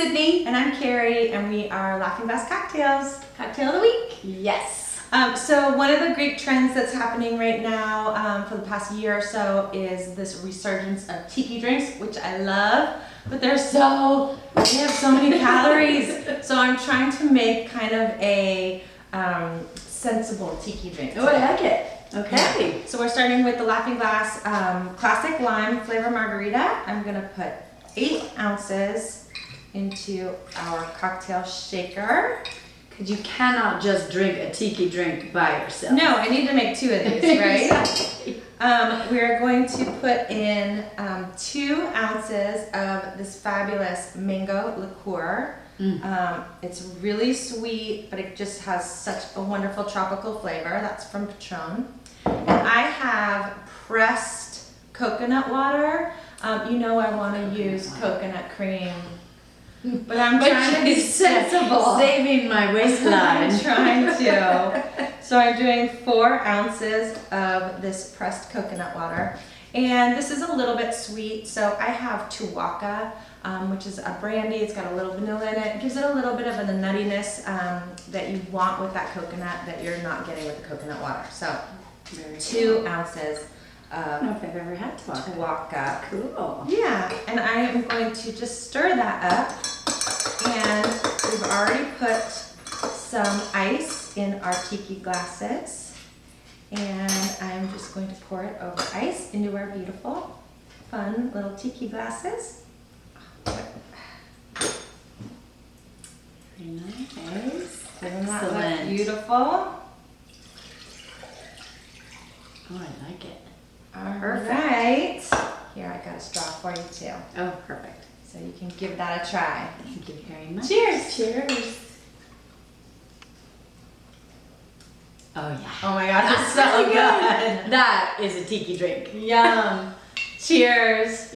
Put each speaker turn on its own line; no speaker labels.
Sydney.
And I'm Carrie, and we are Laughing Glass Cocktails, Cocktail of the Week.
Yes.
So one of the great trends that's happening right now for the past year or so is this resurgence of tiki drinks, which I love, but they have so many calories. So I'm trying to make kind of a sensible tiki drink.
Oh, I like it. Okay.
So we're starting with the Laughing Glass Classic Lime Flavor Margarita. I'm gonna put 8 ounces into our cocktail shaker.
Because you cannot just drink a tiki drink by yourself.
No, I need to make 2 of these, right?
Exactly.
We're going to put in 2 ounces of this fabulous Mango Liqueur. It's really sweet, but it just has such a wonderful tropical flavor. That's from Patron. And I have pressed coconut water. You know I want to use coconut cream, but I'm trying to be sensible.
Saving my waistline.
I'm trying to. So I'm doing 4 ounces of this pressed coconut water. And this is a little bit sweet, so I have Tuaca, which is a brandy. It's got a little vanilla in it. It gives it a little bit of the nuttiness that you want with that coconut that you're not getting with the coconut water. So 2 ounces
I don't know if I've ever had
Tuaca.
Cool.
Yeah, and I am going to just stir that up. And we've already put some ice in our tiki glasses. And I'm just going to pour it over ice into our beautiful, fun little tiki glasses.
Very nice.
Doesn't that look
Excellent.
beautiful?
Oh, I like it.
All
Perfect.
right. Here, I got a straw for you too.
Oh, perfect.
So you can give that a try.
Thank you very much.
Cheers.
Cheers. Oh, yeah.
Oh my gosh, it's so good.
That is a tiki drink.
Yum. Cheers.